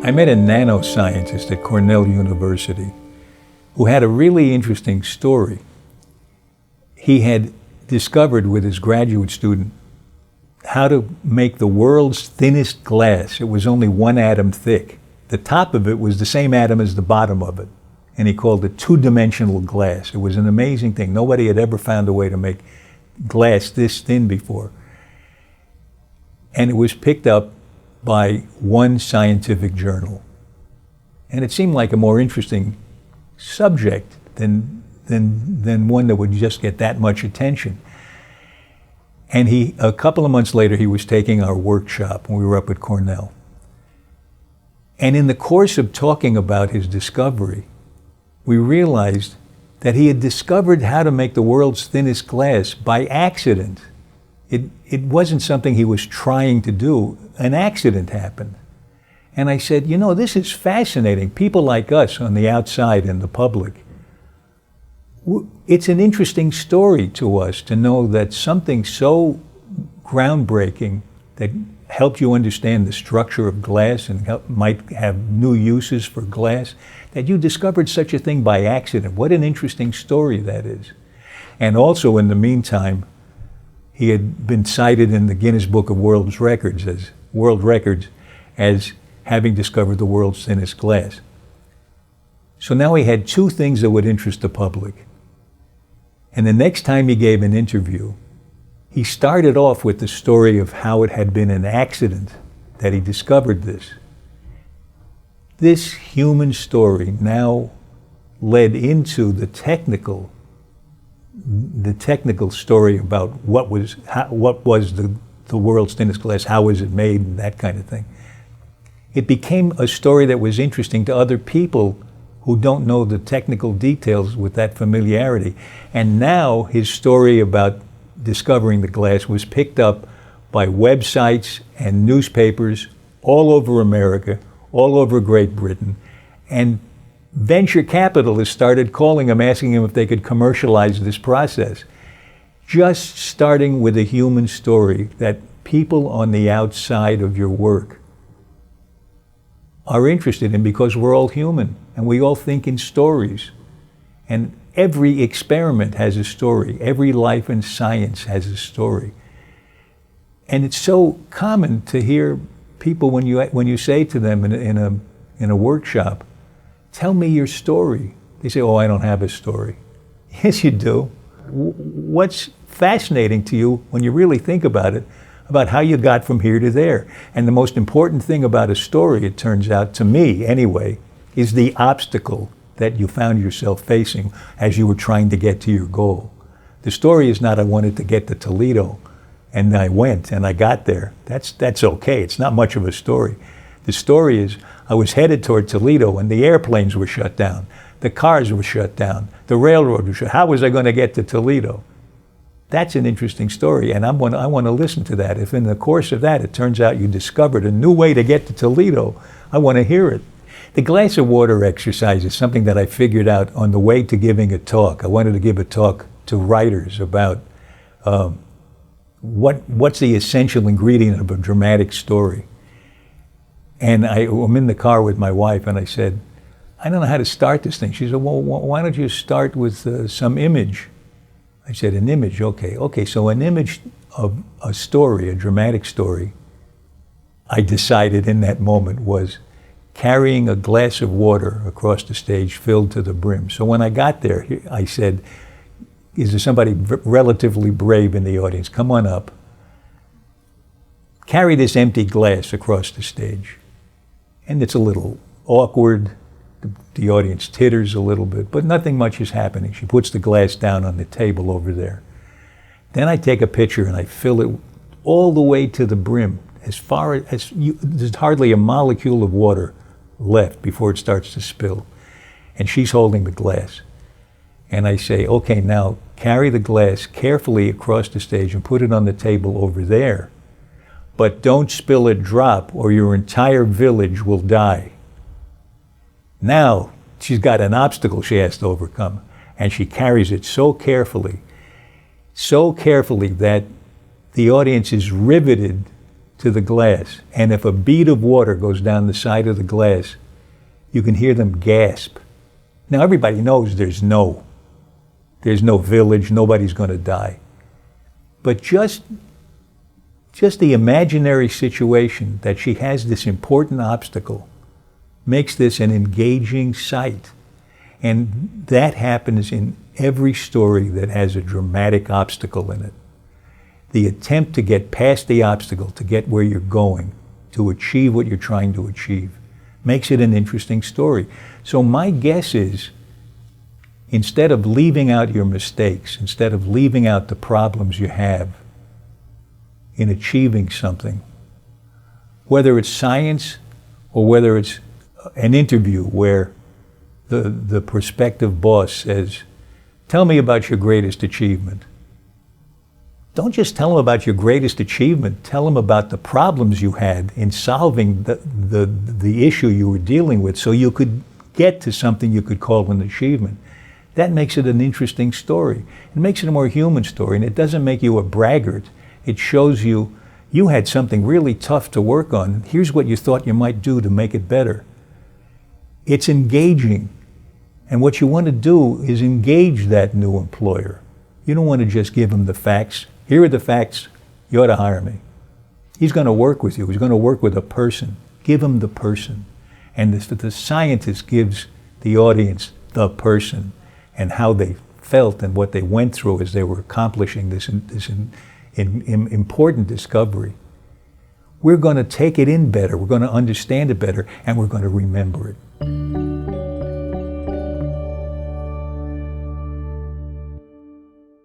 I met a nanoscientist at Cornell University who had a really interesting story. He had discovered with his graduate student how to make the world's thinnest glass. It was only 1 atom thick. The top of it was the same atom as the bottom of it. And he called it two-dimensional glass. It was an amazing thing. Nobody had ever found a way to make glass this thin before. And it was picked up by one scientific journal. And it seemed like a more interesting subject than one that would just get that much attention. And a couple of months later, he was taking our workshop when we were up at Cornell. And in the course of talking about his discovery, we realized that he had discovered how to make the world's thinnest glass by accident. It wasn't something he was trying to do. An accident happened. And I said, you know, this is fascinating. People like us on the outside and the public, it's an interesting story to us to know that something so groundbreaking that helped you understand the structure of glass and might have new uses for glass, that you discovered such a thing by accident. What an interesting story that is. And also in the meantime, he had been cited in the Guinness Book of World Records as having discovered the world's thinnest glass. So now he had two things that would interest the public. And the next time he gave an interview, he started off with the story of how it had been an accident that he discovered this. This human story now led into the technical story about what was the world's thinnest glass, how was it made, and that kind of thing. It became a story that was interesting to other people who don't know the technical details with that familiarity. And now his story about discovering the glass was picked up by websites and newspapers all over America, all over Great Britain, and venture capitalists started calling him, asking him if they could commercialize this process. Just starting with a human story that people on the outside of your work are interested in, because we're all human and we all think in stories. And every experiment has a story. Every life in science has a story. And it's so common to hear people when you say to them in a workshop, tell me your story. They say, oh, I don't have a story. Yes, you do. What's fascinating to you when you really think about it, about how you got from here to there? And the most important thing about a story, it turns out, to me anyway, is the obstacle that you found yourself facing as you were trying to get to your goal. The story is not, I wanted to get to Toledo, and I went and I got there. That's okay. It's not much of a story. The story is, I was headed toward Toledo and the airplanes were shut down. The cars were shut down. The railroad was shut. How was I going to get to Toledo? That's an interesting story, and I want to listen to that. If in the course of that it turns out you discovered a new way to get to Toledo, I want to hear it. The glass of water exercise is something that I figured out on the way to giving a talk. I wanted to give a talk to writers about what's the essential ingredient of a dramatic story. And I'm in the car with my wife, and I said, I don't know how to start this thing. She said, well, why don't you start with some image? I said, an image, okay. Okay, so an image of a story, a dramatic story, I decided in that moment was carrying a glass of water across the stage filled to the brim. So when I got there, I said, is there somebody relatively brave in the audience? Come on up. Carry this empty glass across the stage. And it's a little awkward. The audience titters a little bit, but nothing much is happening. She puts the glass down on the table over there. Then I take a pitcher and I fill it all the way to the brim, as far as there's hardly a molecule of water left before it starts to spill. And she's holding the glass. And I say, okay, now carry the glass carefully across the stage and put it on the table over there. But don't spill a drop or your entire village will die. Now she's got an obstacle she has to overcome, and she carries it so carefully that the audience is riveted to the glass, and if a bead of water goes down the side of the glass, you can hear them gasp. Now everybody knows there's no village, nobody's going to die. But just the imaginary situation that she has this important obstacle makes this an engaging sight. And that happens in every story that has a dramatic obstacle in it. The attempt to get past the obstacle, to get where you're going, to achieve what you're trying to achieve, makes it an interesting story. So my guess is, instead of leaving out your mistakes, instead of leaving out the problems you have in achieving something, whether it's science or whether it's an interview where the prospective boss says, "Tell me about your greatest achievement." Don't just tell them about your greatest achievement. Tell them about the problems you had in solving the issue you were dealing with, so you could get to something you could call an achievement. That makes it an interesting story. It makes it a more human story, and it doesn't make you a braggart. It shows you had something really tough to work on. Here's what you thought you might do to make it better. It's engaging. And what you want to do is engage that new employer. You don't want to just give him the facts. Here are the facts. You ought to hire me. He's going to work with you. He's going to work with a person. Give him the person. And the scientist gives the audience the person and how they felt and what they went through as they were accomplishing this important discovery. We're going to take it in better. We're going to understand it better, and we're going to remember it.